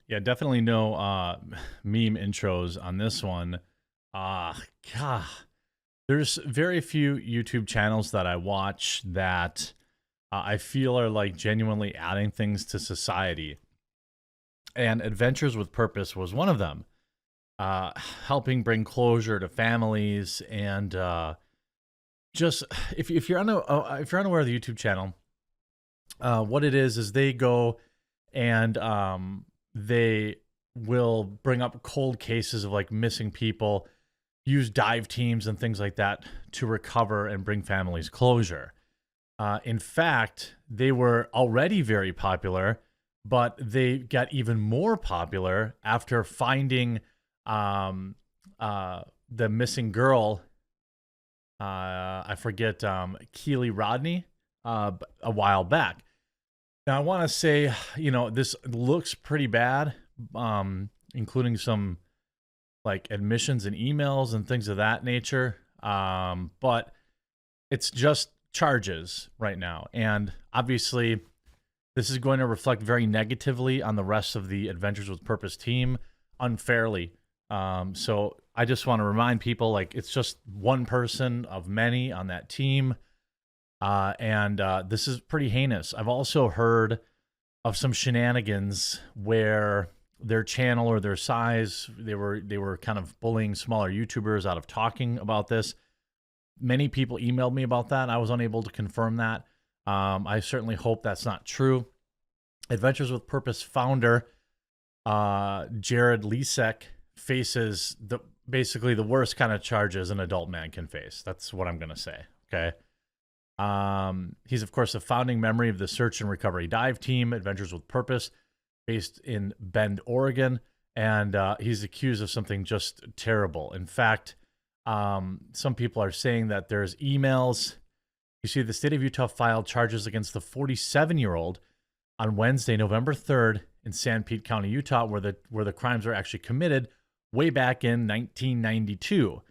Yeah, definitely no meme intros on this one. God, there's very few YouTube channels that I watch that I feel are like genuinely adding things to society. And Adventures with Purpose was one of them, uh, helping bring closure to families and just if you're if you're unaware of the YouTube channel, what it is they go and they will bring up cold cases of like missing people, use dive teams and things like that to recover and bring families closure. In fact, they were already very popular, but they got even more popular after finding um, the missing girl. I forget Keely Rodney a while back. Now, I want to say, this looks pretty bad, including some like admissions and emails and things of that nature. But it's just charges right now. And obviously, this is going to reflect very negatively on the rest of the Adventures with Purpose team unfairly. So I just want to remind people like it's just one person of many on that team. And this is pretty heinous. I've also heard of some shenanigans where their channel or their size, they were kind of bullying smaller YouTubers out of talking about this. Many people emailed me about that. I was unable to confirm that. I certainly hope that's not true. Adventures with Purpose founder Jared Lisek faces basically the worst kind of charges an adult man can face. That's what I'm going to say. Okay. He's, of course, a founding member of the search and recovery dive team, Adventures with Purpose, based in Bend, Oregon. And he's accused of something just terrible. In fact, some people are saying that there's emails. You see, the state of Utah filed charges against the 47-year-old on Wednesday, November 3rd, in Sanpete County, Utah, where the crimes were actually committed way back in 1992.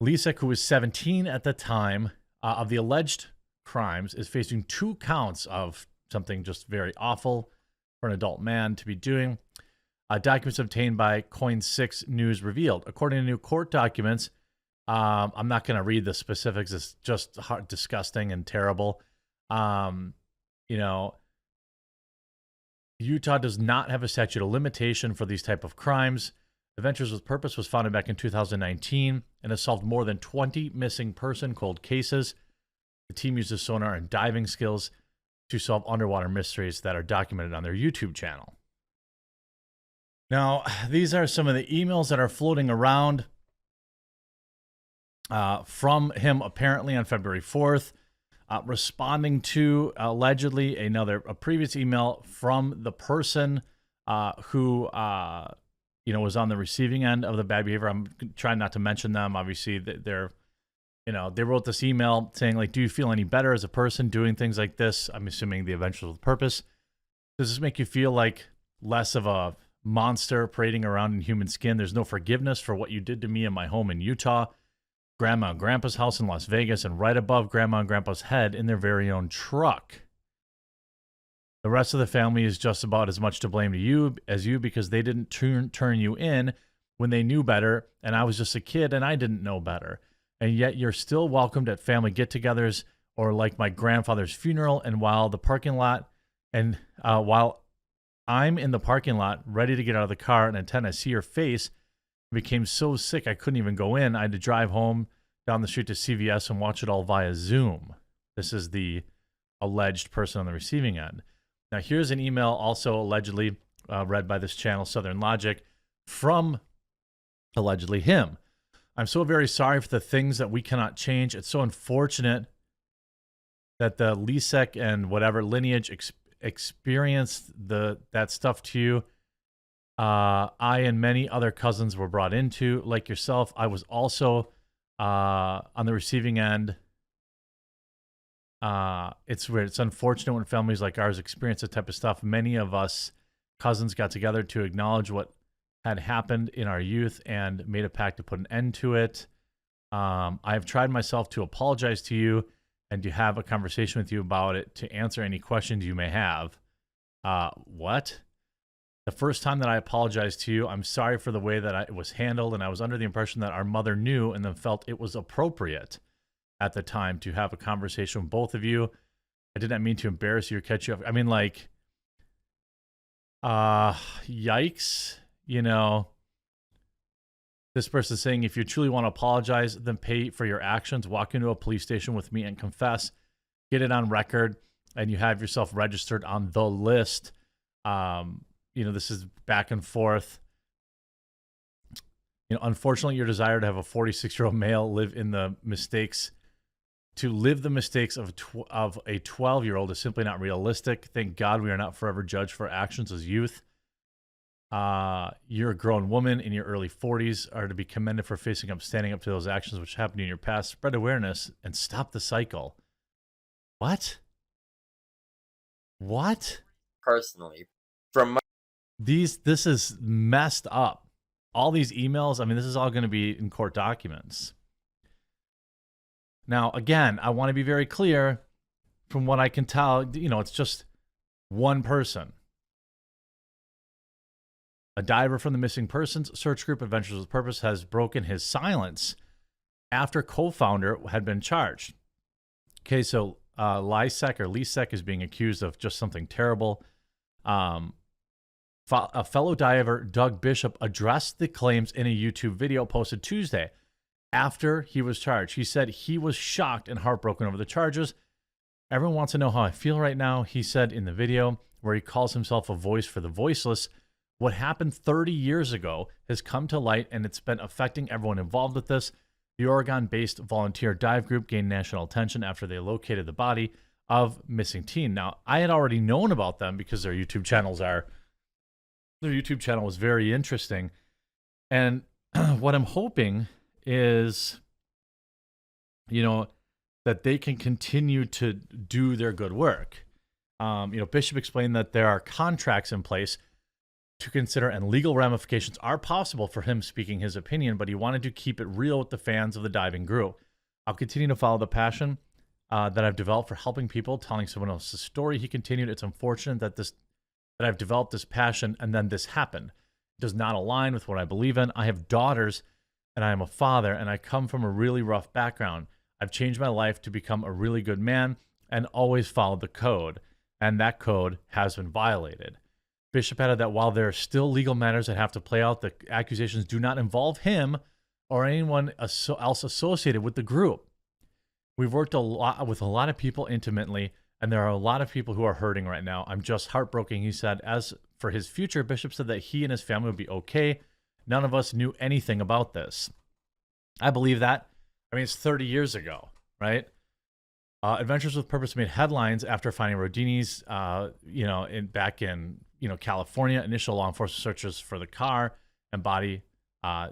Lisek, who was 17 at the time of the alleged crimes, is facing 2 counts of something just very awful for an adult man to be doing. Documents obtained by Coin6 News revealed. According to new court documents, I'm not going to read the specifics. It's just disgusting and terrible. You know, Utah does not have a statute of limitation for these type of crimes. Adventures with Purpose was founded back in 2019 and has solved more than 20 missing person cold cases. The team uses sonar and diving skills to solve underwater mysteries that are documented on their YouTube channel. Now, these are some of the emails that are floating around from him apparently on February 4th, responding to allegedly a previous email from the person who was on the receiving end of the bad behavior. I'm trying not to mention them. Obviously, they wrote this email saying like, "Do you feel any better as a person doing things like this?" I'm assuming the Adventures with Purpose. Does this make you feel like less of a monster parading around in human skin? There's no forgiveness for what you did to me in my home in Utah, Grandma and Grandpa's house in Las Vegas, and right above Grandma and Grandpa's head in their very own truck. The rest of the family is just about as much to blame to you as you because they didn't turn you in when they knew better, and I was just a kid and I didn't know better. And yet you're still welcomed at family get-togethers or like my grandfather's funeral. And while I'm in the parking lot ready to get out of the car and attend, I see your face. I became so sick I couldn't even go in. I had to drive home down the street to CVS and watch it all via Zoom. This is the alleged person on the receiving end. Now, here's an email also allegedly read by this channel, Southern Logic, from allegedly him. "I'm so very sorry for the things that we cannot change. It's so unfortunate that the Lisek and whatever lineage experienced that stuff to you. I and many other cousins were brought into. Like yourself, I was also on the receiving end. It's weird. It's unfortunate when families like ours experience that type of stuff. Many of us cousins got together to acknowledge what had happened in our youth and made a pact to put an end to it. I have tried myself to apologize to you and to have a conversation with you about it to answer any questions you may have." What? The first time that I apologized to you, I'm sorry for the way that it was handled, and I was under the impression that our mother knew and then felt it was appropriate at the time to have a conversation with both of you. I did not mean to embarrass you or catch you up. I mean, like, yikes, you know. This person saying, if you truly want to apologize, then pay for your actions. Walk into a police station with me and confess. Get it on record, and you have yourself registered on the list. You know, this is back and forth. You know, unfortunately, your desire to have a 46-year-old male live the mistakes of a 12-year-old is simply not realistic. Thank God we are not forever judged for actions as youth. You're a grown woman in your early 40s, are to be commended for standing up to those actions which happened in your past. Spread awareness and stop the cycle. What? Personally, from my this is messed up. All these emails, I mean, this is all going to be in court documents. Now, again, I want to be very clear. From what I can tell, you know, it's just one person. A diver from the missing persons search group Adventures with Purpose has broken his silence after co-founder had been charged. Okay, so Lisek is being accused of just something terrible. A fellow diver, Doug Bishop, addressed the claims in a YouTube video posted Tuesday after he was charged. He said he was shocked and heartbroken over the charges. Everyone wants to know how I feel right now, he said in the video, where he calls himself a voice for the voiceless. What happened 30 years ago has come to light, and it's been affecting everyone involved with this. The Oregon-based volunteer dive group gained national attention after they located the body of missing teen. Now, I had already known about them because their YouTube channel was very interesting. And what I'm hoping is, you know, that they can continue to do their good work. You know, Bishop explained that there are contracts in place to consider, and legal ramifications are possible for him speaking his opinion, but he wanted to keep it real with the fans of the diving group. I'll continue to follow the passion that I've developed for helping people, telling someone else's story. He continued, it's unfortunate that I've developed this passion and then this happened. It does not align with what I believe in. I have daughters and I am a father, and I come from a really rough background. I've changed my life to become a really good man and always followed the code, and that code has been violated. Bishop added that while there are still legal matters that have to play out, the accusations do not involve him or anyone else associated with the group. We've worked with a lot of people intimately, and there are a lot of people who are hurting right now. I'm just heartbroken, he said. As for his future, Bishop said that he and his family would be okay. None of us knew anything about this. I believe that. I mean, it's 30 years ago, right? Adventures with Purpose made headlines after finding Rodini's, back in California. Initial law enforcement searches for the car and body,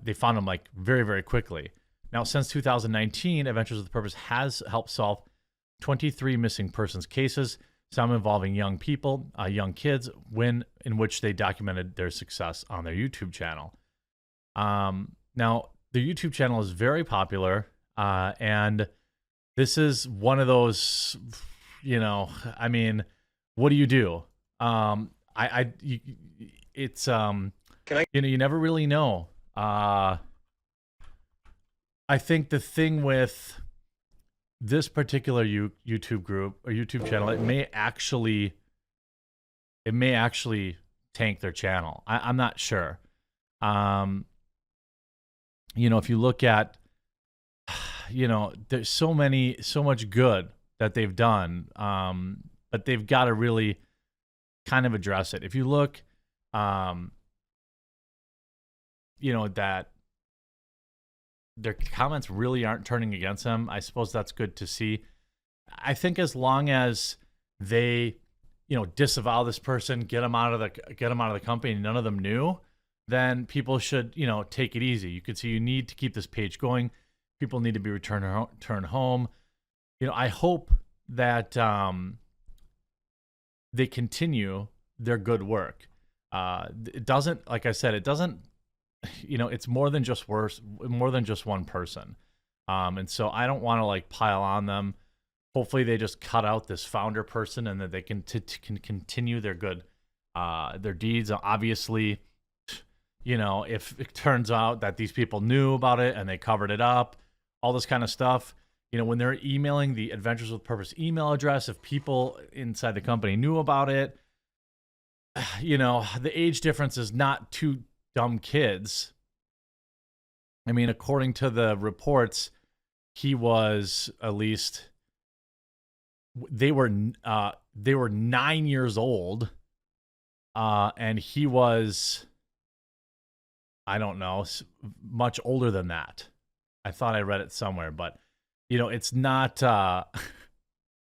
they found him like very, very quickly. Now, since 2019, Adventures with Purpose has helped solve 23 missing persons cases, some involving young people, young kids, in which they documented their success on their YouTube channel. Now, the YouTube channel is very popular, and this is one of those, I mean, what do you do? It's you never really know. I think the thing with this particular YouTube group or YouTube channel, it may actually tank their channel. I'm not sure. If you look at, there's so much good that they've done, but they've got to really kind of address it. If you look, that their comments really aren't turning against them, I suppose that's good to see. I think as long as they, disavow this person, get them out of the company, and none of them knew, then people should, take it easy. You could see you need to keep this page going. People need to be returned home. I hope that they continue their good work. It doesn't, like I said, it's more than just one person. And so I don't want to pile on them. Hopefully they just cut out this founder person and that they can continue their good their deeds. Obviously, you know, if it turns out that these people knew about it and they covered it up, all this kind of stuff, you know, when they're emailing the Adventures with Purpose email address, if people inside the company knew about it, you know, the age difference is not two dumb kids. I mean, according to the reports, he was at least they were 9 years old, and he was, I don't know, much older than that. I thought I read it somewhere, but you know, it's not.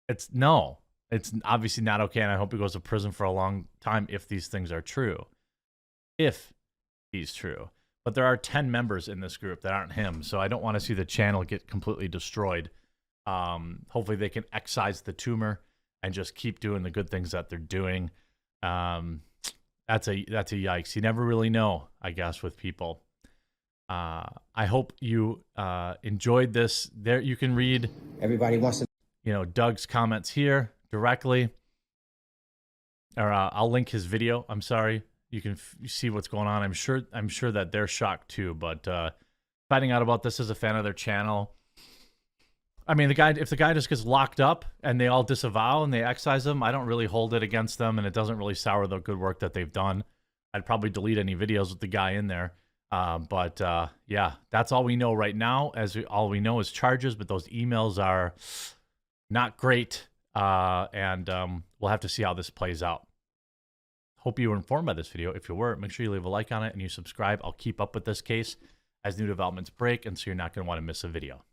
It's obviously not okay, and I hope he goes to prison for a long time if these things are true. If he's true. But there are 10 members in this group that aren't him, so I don't want to see the channel get completely destroyed. Hopefully they can excise the tumor and just keep doing the good things that they're doing. That's a yikes. You never really know, I guess, with people. I hope you enjoyed this. There, you can read. Everybody wants to, you know, Doug's comments here directly, or I'll link his video. I'm sorry. You can see what's going on. I'm sure that they're shocked too. But finding out about this as a fan of their channel, I mean, if the guy just gets locked up and they all disavow and they excise him, I don't really hold it against them, and it doesn't really sour the good work that they've done. I'd probably delete any videos with the guy in there. But yeah, that's all we know right now. All we know is charges, but those emails are not great. And we'll have to see how this plays out. Hope you were informed by this video. If you were, make sure you leave a like on it and you subscribe. I'll keep up with this case as new developments break, and so you're not going to want to miss a video.